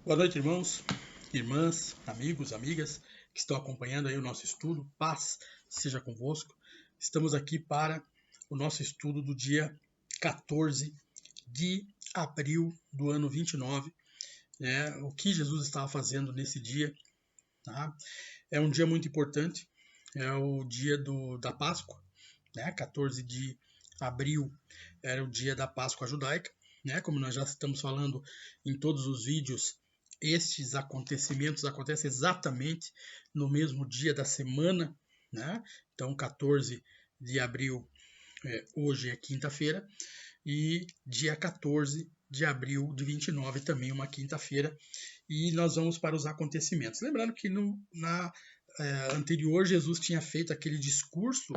Boa noite, irmãos, irmãs, amigos, amigas que estão acompanhando aí o nosso estudo. Paz seja convosco. Estamos aqui para o nosso estudo do dia 14 de abril do ano 29. O que Jesus estava fazendo nesse dia. Tá? É um dia muito importante, é o dia da Páscoa. 14 de abril era o dia da Páscoa judaica. Como nós já estamos falando em todos os vídeos, estes acontecimentos acontecem exatamente no mesmo dia da semana. Então, 14 de abril, hoje é quinta-feira, e dia 14 de abril de 29 também uma quinta-feira, e nós vamos para os acontecimentos. Lembrando que na anterior Jesus tinha feito aquele discurso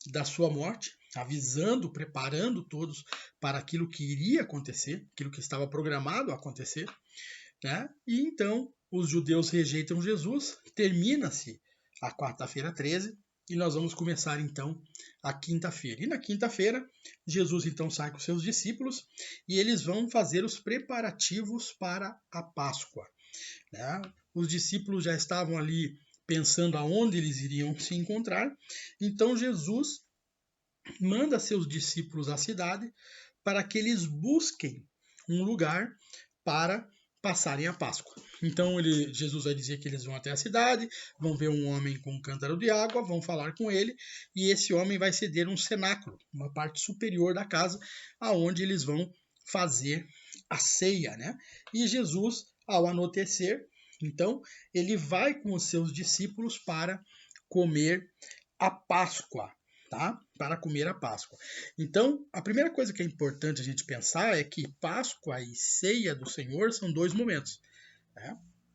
da sua morte, avisando, preparando todos para aquilo que iria acontecer, aquilo que estava programado a acontecer. E então os judeus rejeitam Jesus, termina-se a quarta-feira 13 e nós vamos começar então a quinta-feira. E na quinta-feira, Jesus então sai com seus discípulos e eles vão fazer os preparativos para a Páscoa. Os discípulos já estavam ali pensando aonde eles iriam se encontrar, então Jesus manda seus discípulos à cidade para que eles busquem um lugar para passarem a Páscoa. Então Jesus vai dizer que eles vão até a cidade, vão ver um homem com um cântaro de água, vão falar com ele, e esse homem vai ceder um cenáculo, uma parte superior da casa, aonde eles vão fazer a ceia. E Jesus, ao anoitecer, então, ele vai com os seus discípulos para comer a Páscoa. Para comer a Páscoa. Então, a primeira coisa que é importante a gente pensar é que Páscoa e ceia do Senhor são dois momentos.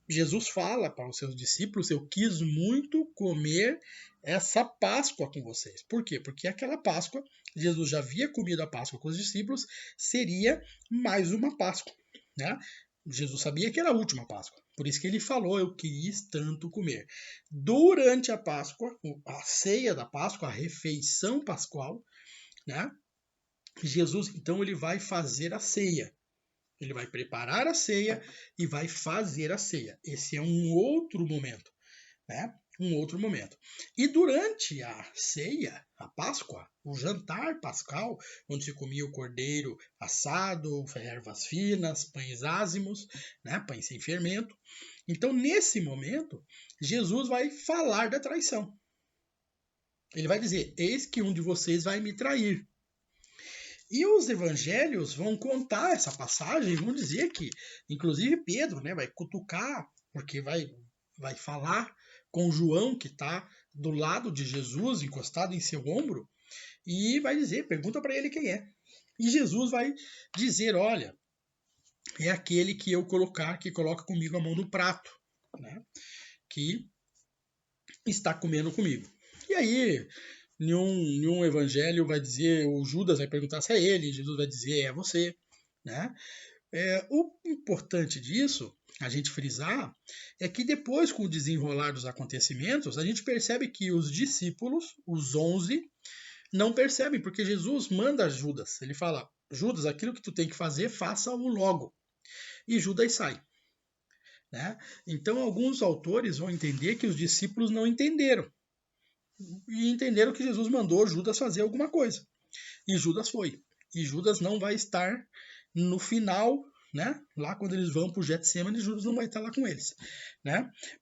Jesus fala para os seus discípulos: eu quis muito comer essa Páscoa com vocês. Por quê? Porque aquela Páscoa, Jesus já havia comido a Páscoa com os discípulos, seria mais uma Páscoa. Jesus sabia que era a última Páscoa. Por isso que ele falou: eu quis tanto comer. Durante a Páscoa, a ceia da Páscoa, a refeição pascual, Jesus então ele vai fazer a ceia. Ele vai preparar a ceia e vai fazer a ceia. Esse é um outro momento. Um outro momento. E durante a ceia, a Páscoa, o jantar pascal, onde se comia o cordeiro assado, ervas finas, pães ázimos, pães sem fermento. Então, nesse momento, Jesus vai falar da traição. Ele vai dizer: eis que um de vocês vai me trair. E os evangelhos vão contar essa passagem, vão dizer que, inclusive Pedro, vai cutucar, porque vai falar com João, que está do lado de Jesus, encostado em seu ombro, e vai dizer, pergunta para ele quem é. E Jesus vai dizer: olha, é aquele que eu que coloca comigo a mão no prato, que está comendo comigo. E aí, nenhum evangelho vai dizer, o Judas vai perguntar se é ele, Jesus vai dizer: é você. O importante disso, a gente frisar, é que depois, com o desenrolar dos acontecimentos, a gente percebe que os discípulos, os 11, não percebem, porque Jesus manda Judas. Ele fala: Judas, aquilo que tu tem que fazer, faça-o logo. E Judas sai. Então, alguns autores vão entender que os discípulos não entenderam. E entenderam que Jesus mandou Judas fazer alguma coisa. E Judas foi. E Judas não vai estar no final, lá quando eles vão para o Getsemane, Judas não vai estar lá com eles.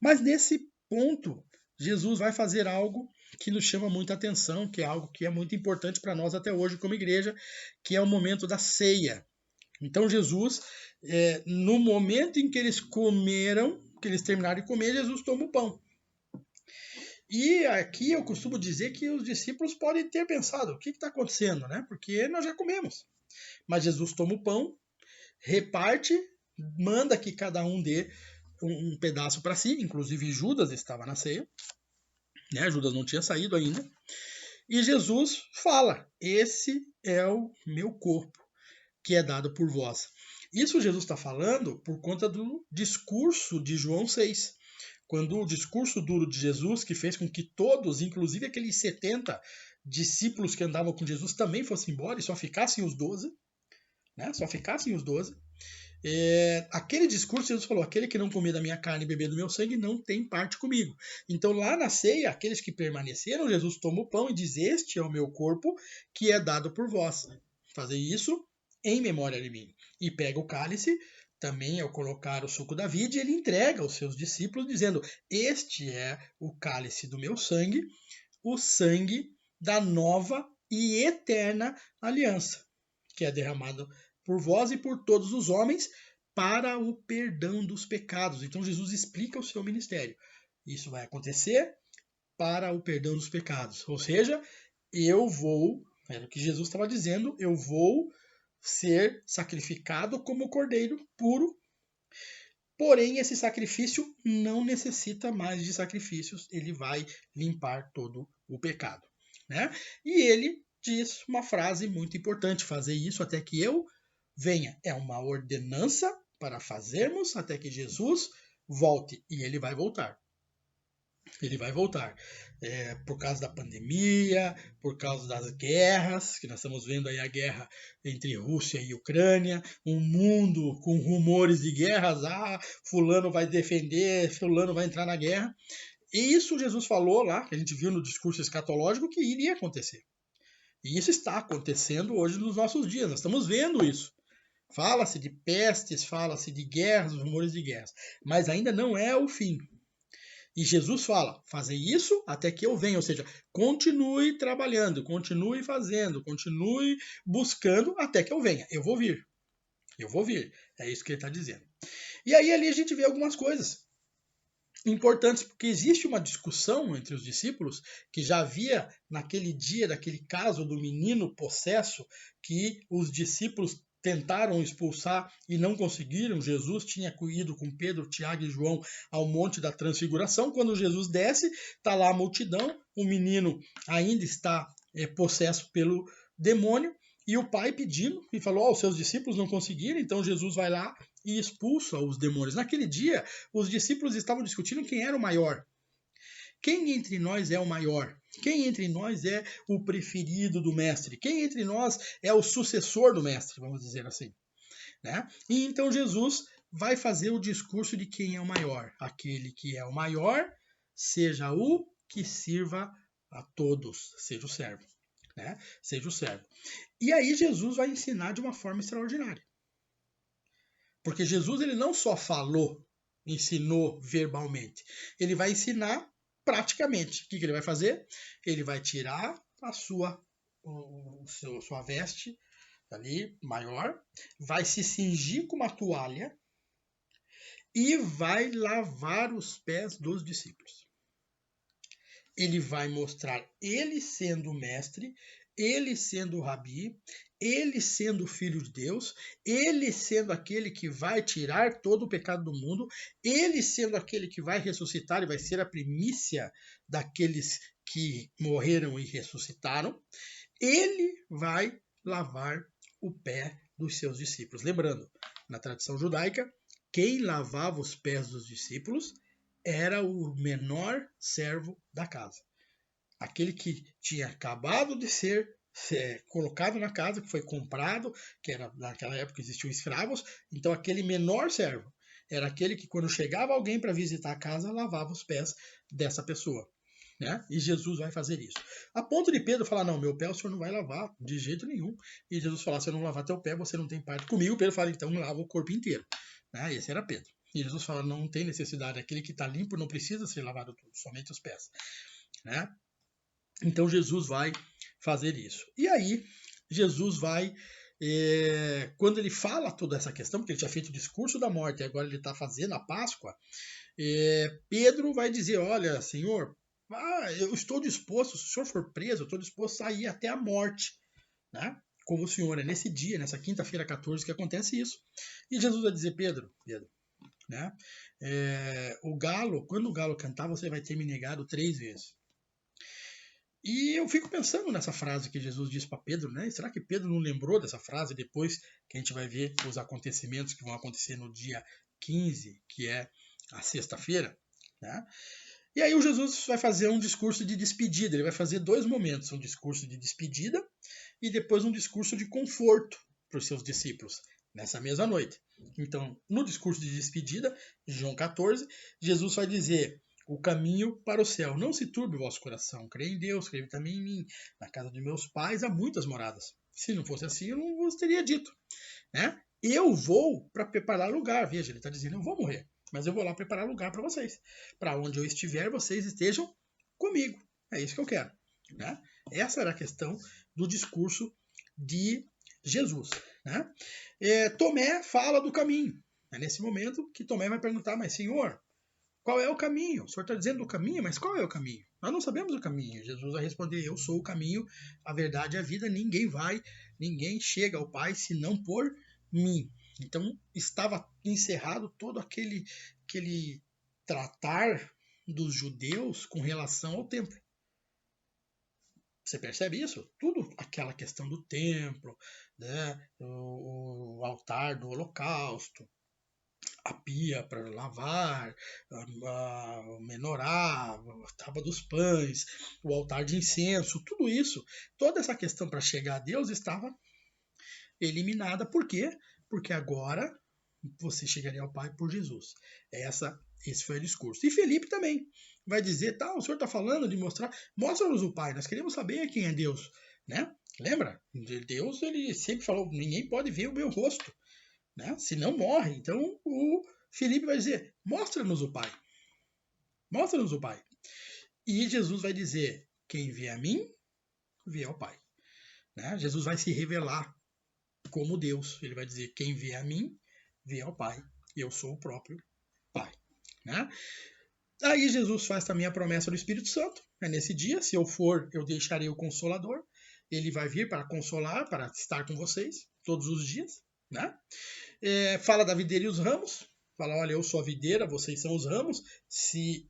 Mas nesse ponto, Jesus vai fazer algo que nos chama muita atenção, que é algo que é muito importante para nós até hoje como igreja, que é o momento da ceia. Então Jesus, no momento em que eles comeram, que eles terminaram de comer, Jesus toma o pão. E aqui eu costumo dizer que os discípulos podem ter pensado: o que está acontecendo? Porque nós já comemos. Mas Jesus toma o pão, reparte, manda que cada um dê um pedaço para si, inclusive Judas estava na ceia, Judas não tinha saído ainda, e Jesus fala: esse é o meu corpo, que é dado por vós. Isso Jesus está falando por conta do discurso de João 6, quando o discurso duro de Jesus, que fez com que todos, inclusive aqueles 70 discípulos que andavam com Jesus, também fossem embora e só ficassem os 12, só ficassem os 12, aquele discurso, Jesus falou, aquele que não comer da minha carne e beber do meu sangue não tem parte comigo. Então lá na ceia, aqueles que permaneceram, Jesus toma o pão e diz, este é o meu corpo que é dado por vós. Fazer isso em memória de mim. E pega o cálice, também ao colocar o suco da vide, ele entrega aos seus discípulos, dizendo, este é o cálice do meu sangue, o sangue da nova e eterna aliança, que é derramado por vós e por todos os homens para o perdão dos pecados. Então Jesus explica o seu ministério. Isso vai acontecer para o perdão dos pecados. Ou seja, eu vou, era o que Jesus estava dizendo, eu vou ser sacrificado como cordeiro puro. Porém, esse sacrifício não necessita mais de sacrifícios, ele vai limpar todo o pecado, né? E ele diz uma frase muito importante, fazer isso até que eu venha. É uma ordenança para fazermos até que Jesus volte. E ele vai voltar. Ele vai voltar. Por causa da pandemia, por causa das guerras, que nós estamos vendo aí a guerra entre Rússia e Ucrânia, um mundo com rumores de guerras, fulano vai defender, fulano vai entrar na guerra. E isso Jesus falou lá, que a gente viu no discurso escatológico, que iria acontecer. E isso está acontecendo hoje nos nossos dias, nós estamos vendo isso. Fala-se de pestes, fala-se de guerras, rumores de guerras, mas ainda não é o fim. E Jesus fala, fazer isso até que eu venha, ou seja, continue trabalhando, continue fazendo, continue buscando até que eu venha. Eu vou vir. Eu vou vir. É isso que ele está dizendo. E aí ali a gente vê algumas coisas importantes, porque existe uma discussão entre os discípulos que já havia naquele dia, daquele caso do menino possesso, que os discípulos tentaram expulsar e não conseguiram. Jesus tinha ido com Pedro, Tiago e João ao Monte da Transfiguração. Quando Jesus desce, está lá a multidão, o menino ainda está possesso pelo demônio, e o pai pedindo, e falou, os seus discípulos não conseguiram, então Jesus vai lá e expulsa os demônios. Naquele dia, os discípulos estavam discutindo quem era o maior. Quem entre nós é o maior? Quem entre nós é o preferido do mestre? Quem entre nós é o sucessor do mestre, vamos dizer assim, né? E então Jesus vai fazer o discurso de quem é o maior. Aquele que é o maior, seja o que sirva a todos, seja o servo, né? Seja o servo. E aí Jesus vai ensinar de uma forma extraordinária. Porque Jesus ele não só falou, ensinou verbalmente, ele vai ensinar praticamente. O que ele vai fazer? Ele vai tirar a sua veste ali maior, vai se cingir com uma toalha e vai lavar os pés dos discípulos. Ele vai mostrar ele sendo o mestre, ele sendo o rabi, ele sendo o filho de Deus, ele sendo aquele que vai tirar todo o pecado do mundo, ele sendo aquele que vai ressuscitar e vai ser a primícia daqueles que morreram e ressuscitaram, ele vai lavar o pé dos seus discípulos. Lembrando, na tradição judaica, quem lavava os pés dos discípulos era o menor servo da casa. Aquele que tinha acabado de ser colocado na casa, que foi comprado, que era naquela época existiam escravos, então aquele menor servo era aquele que quando chegava alguém para visitar a casa, lavava os pés dessa pessoa. Né? E Jesus vai fazer isso. A ponto de Pedro falar, não, meu pé o senhor não vai lavar de jeito nenhum. E Jesus fala, se eu não lavar teu pé, você não tem parte comigo. Pedro fala, então lava o corpo inteiro. Né? Esse era Pedro. E Jesus fala, não tem necessidade, aquele que está limpo não precisa ser lavado tudo, somente os pés. Né? Então Jesus vai fazer isso. E aí, Jesus vai, quando ele fala toda essa questão, porque ele tinha feito o discurso da morte, e agora ele está fazendo a Páscoa, Pedro vai dizer, olha, Senhor, eu estou disposto, se o Senhor for preso, eu estou disposto a ir até a morte, né? Como o Senhor, é nesse dia, nessa quinta-feira 14, que acontece isso. E Jesus vai dizer, Pedro, né? Quando o galo cantar, você vai ter me negado 3 vezes. E eu fico pensando nessa frase que Jesus disse para Pedro, né? Será que Pedro não lembrou dessa frase depois que a gente vai ver os acontecimentos que vão acontecer no dia 15, que é a sexta-feira, né? E aí o Jesus vai fazer um discurso de despedida, ele vai fazer 2 momentos, um discurso de despedida e depois um discurso de conforto para os seus discípulos. nessa mesma noite. Então, no discurso de despedida, João 14, Jesus vai dizer: o caminho para o céu. Não se turbe o vosso coração. Creia em Deus, creia também em mim. Na casa de meus pais há muitas moradas. Se não fosse assim, eu não vos teria dito. Né? Eu vou para preparar lugar. Veja, ele está dizendo: eu vou morrer, mas eu vou lá preparar lugar para vocês. Para onde eu estiver, vocês estejam comigo. É isso que eu quero. Né? Essa era a questão do discurso de Jesus. Né? Tomé fala do caminho. É nesse momento que Tomé vai perguntar: mas Senhor, qual é o caminho? O Senhor está dizendo o caminho, mas qual é o caminho? Nós não sabemos o caminho. Jesus vai responder: eu sou o caminho, a verdade e a vida. Ninguém chega ao Pai senão por mim. Então estava encerrado todo aquele tratar dos judeus com relação ao templo. Você percebe isso? Tudo aquela questão do templo, né? O altar do holocausto, a pia para lavar, o menorá, a tábua dos pães, o altar de incenso, tudo isso, toda essa questão para chegar a Deus estava eliminada. Por quê? Porque agora você chegaria ao Pai por Jesus. Esse foi o discurso. E Felipe também vai dizer: tá, o senhor está falando de mostra-nos o Pai, nós queremos saber quem é Deus. Né? Lembra? Deus, ele sempre falou: ninguém pode ver o meu rosto, né? Se não morre. Então o Felipe vai dizer: mostra-nos o Pai. Mostra-nos o Pai. E Jesus vai dizer: quem vê a mim, vê ao Pai. Né? Jesus vai se revelar como Deus. Ele vai dizer: quem vê a mim, vê ao Pai. Eu sou o próprio Pai. Né? Aí Jesus faz também a promessa do Espírito Santo. Nesse dia, se eu for, eu deixarei o Consolador. Ele vai vir para consolar, para estar com vocês todos os dias. Né? Fala da videira e os ramos. Fala: olha, eu sou a videira, vocês são os ramos. Se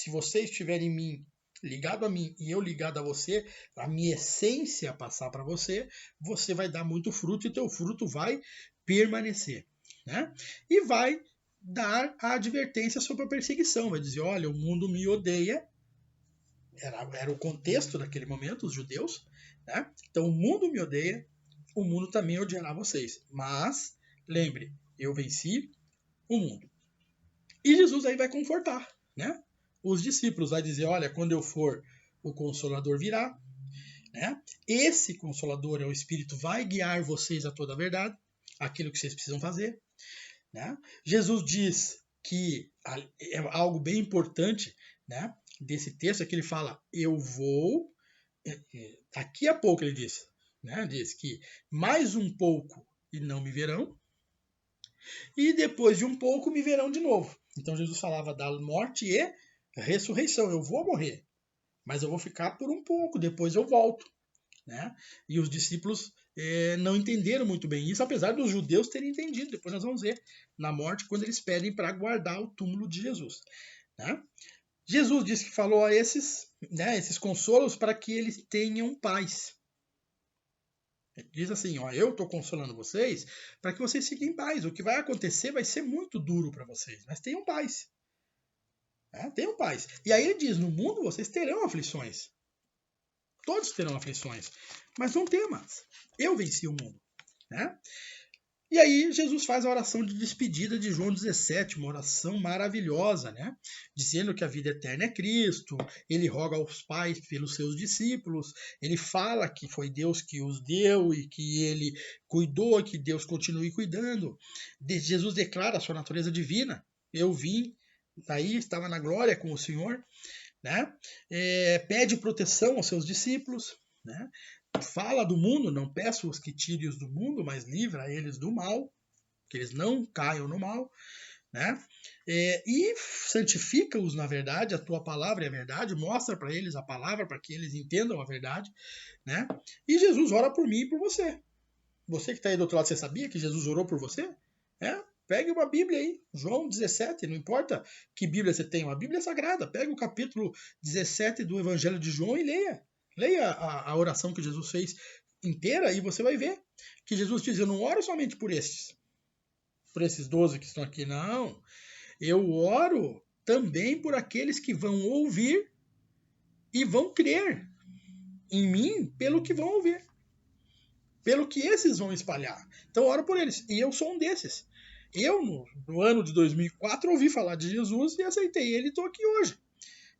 vocês estiverem em mim, ligado a mim, e eu ligado a você, a minha essência passar para você, você vai dar muito fruto e teu fruto vai permanecer. Né? E vai dar a advertência sobre a perseguição. Vai dizer: olha, o mundo me odeia. Era o contexto daquele momento, os judeus. Né? Então, o mundo me odeia, o mundo também odiará vocês. Mas, lembre, eu venci o mundo. E Jesus aí vai confortar, né? Os discípulos, vai dizer: olha, quando eu for, o Consolador virá. Né? Esse Consolador, é o Espírito, vai guiar vocês a toda a verdade, aquilo que vocês precisam fazer. Né? Jesus diz que é algo bem importante, né, desse texto, é que ele fala: eu vou, daqui a pouco ele diz, né, diz que mais um pouco e não me verão, e depois de um pouco me verão de novo. Então Jesus falava da morte e ressurreição. Eu vou morrer, mas eu vou ficar por um pouco, depois eu volto. Né? E os discípulos não entenderam muito bem isso, apesar dos judeus terem entendido. Depois nós vamos ver na morte, quando eles pedem para guardar o túmulo de Jesus. Né? Jesus disse que falou a esses consolos para que eles tenham paz. Ele diz assim: ó, eu estou consolando vocês para que vocês fiquem em paz. O que vai acontecer vai ser muito duro para vocês, mas tenham paz. Tenham paz. E aí ele diz: no mundo vocês terão aflições. Todos terão aflições, mas não temas. Eu venci o mundo. Né? E aí Jesus faz a oração de despedida de João 17, uma oração maravilhosa, né? Dizendo que a vida eterna é Cristo. Ele roga aos pais pelos seus discípulos. Ele fala que foi Deus que os deu e que ele cuidou, que Deus continue cuidando. Jesus declara a sua natureza divina. Eu vim, daí estava na glória com o Senhor. Né? Pede proteção aos seus discípulos. Né? Fala do mundo: não peço-os que tire-os do mundo, mas livra eles do mal, que eles não caiam no mal. Né? E santifica-os na verdade, a tua palavra é a verdade, mostra para eles a palavra para que eles entendam a verdade. Né? E Jesus ora por mim e por você. Você que está aí do outro lado, você sabia que Jesus orou por você? Pegue uma Bíblia aí, João 17, não importa que Bíblia você tem, uma Bíblia sagrada. Pega o capítulo 17 do Evangelho de João e leia. Leia a oração que Jesus fez inteira e você vai ver que Jesus diz: eu não oro somente por esses 12 que estão aqui, não. Eu oro também por aqueles que vão ouvir e vão crer em mim pelo que vão ouvir. pelo que esses vão espalhar. Então oro por eles. E eu sou um desses. Eu, no ano de 2004, ouvi falar de Jesus e aceitei ele e estou aqui hoje.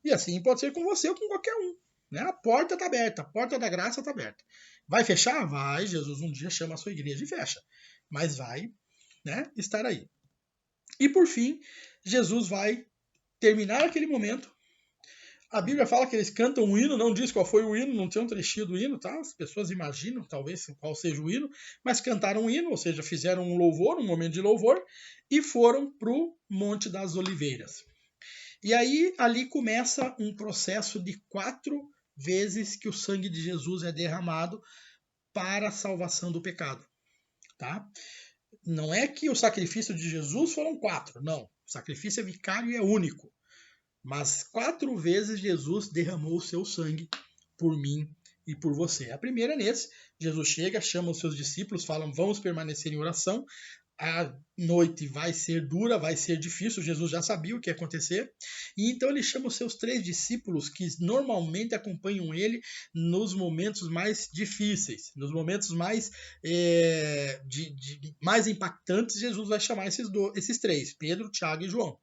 E assim pode ser com você ou com qualquer um. Né? A porta está aberta, a porta da graça está aberta. Vai fechar? Vai. Jesus um dia chama a sua igreja e fecha. Mas vai, né, estar aí. E por fim, Jesus vai terminar aquele momento. A Bíblia fala que eles cantam um hino, não diz qual foi o hino, não tem um trechinho do hino, tá? As pessoas imaginam, talvez, qual seja o hino, mas cantaram um hino, ou seja, fizeram um louvor, um momento de louvor, e foram para o Monte das Oliveiras. E aí, ali começa um processo de 4 vezes que o sangue de Jesus é derramado para a salvação do pecado, tá? Não é que o sacrifício de Jesus foram 4, não. O sacrifício é vicário e é único. Mas 4 vezes Jesus derramou o seu sangue por mim e por você. A primeira é nesse. Jesus chega, chama os seus discípulos, falam, vamos permanecer em oração. A noite vai ser dura, vai ser difícil. Jesus já sabia o que ia acontecer. E então ele chama os seus 3 discípulos que normalmente acompanham ele nos momentos mais difíceis, nos momentos mais, mais impactantes. Jesus vai chamar esses 3, Pedro, Tiago e João.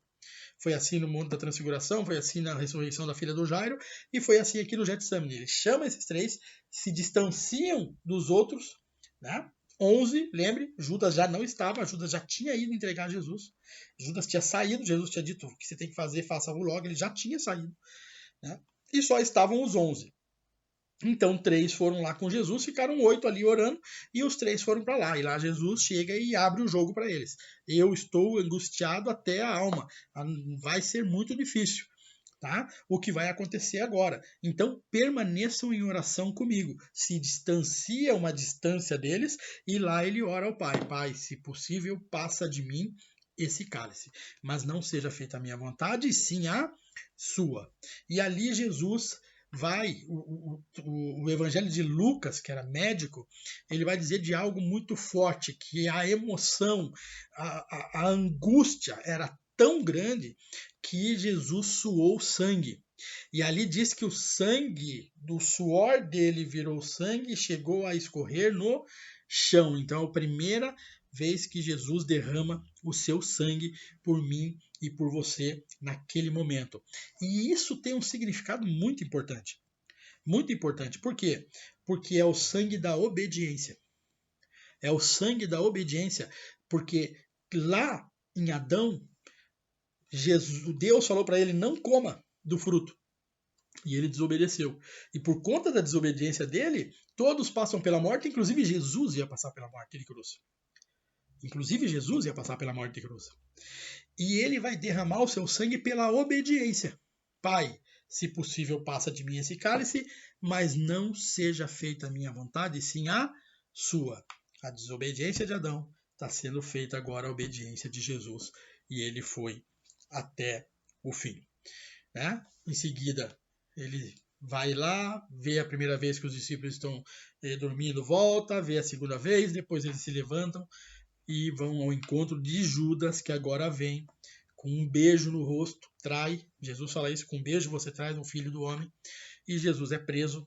Foi assim no Monte da Transfiguração, foi assim na ressurreição da filha do Jairo, e foi assim aqui no Getsemane. Ele chama esses 3, se distanciam dos outros, né? 11, lembre, Judas já não estava, Judas já tinha ido entregar Jesus. Judas tinha saído, Jesus tinha dito, o que você tem que fazer, faça-o logo, ele já tinha saído. Né? E só estavam os 11. Então 3 foram lá com Jesus, ficaram 8 ali orando, e os 3 foram para lá. E lá Jesus chega e abre o jogo para eles. Eu estou angustiado até a alma. Vai ser muito difícil. Tá? O que vai acontecer agora. Então permaneçam em oração comigo. Se distancia uma distância deles e lá ele ora ao Pai. Pai, se possível, passa de mim esse cálice. Mas não seja feita a minha vontade, e sim a sua. E ali Jesus vai, o Evangelho de Lucas, que era médico, ele vai dizer de algo muito forte, que a emoção, a angústia era tão grande que Jesus suou sangue. E ali diz que o sangue do suor dele virou sangue e chegou a escorrer no chão. Então é a primeira vez que Jesus derrama o seu sangue por mim e por você naquele momento. E isso tem um significado muito importante. Muito importante. Por quê? Porque é o sangue da obediência. É o sangue da obediência. Porque lá em Adão, Deus falou para ele, não coma do fruto. E ele desobedeceu. E por conta da desobediência dele, todos passam pela morte, inclusive Jesus ia passar pela morte de cruz. Inclusive Jesus ia passar pela morte de cruz. E ele vai derramar o seu sangue pela obediência. Pai, se possível, passa de mim esse cálice, mas não seja feita a minha vontade, sim a sua. A desobediência de Adão está sendo feita agora a obediência de Jesus. E ele foi até o fim. Né? Em seguida, ele vai lá, vê a primeira vez que os discípulos estão dormindo, volta, vê a segunda vez, depois eles se levantam e vão ao encontro de Judas, que agora vem com um beijo no rosto, trai. Jesus fala isso, com um beijo você traz um filho do homem. E Jesus é preso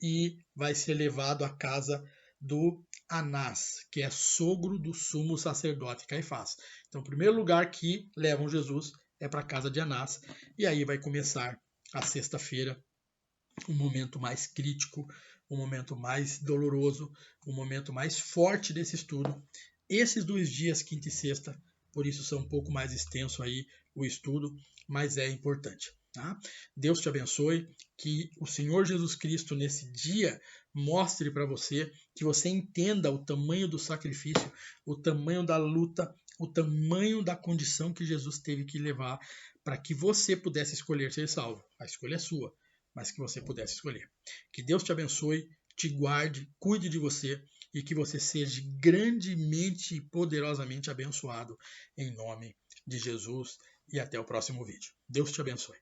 e vai ser levado à casa do Anás, que é sogro do sumo sacerdote Caifás. Então, o primeiro lugar que levam Jesus é para a casa de Anás. E aí vai começar a sexta-feira, um momento mais crítico, um momento mais doloroso, um momento mais forte desse estudo. Esses 2 dias, quinta e sexta, por isso são um pouco mais extenso aí o estudo, mas é importante. Tá? Deus te abençoe, que o Senhor Jesus Cristo nesse dia mostre para você, que você entenda o tamanho do sacrifício, o tamanho da luta, o tamanho da condição que Jesus teve que levar para que você pudesse escolher ser salvo. A escolha é sua, mas que você pudesse escolher. Que Deus te abençoe, te guarde, cuide de você e que você seja grandemente e poderosamente abençoado em nome de Jesus. E até o próximo vídeo. Deus te abençoe.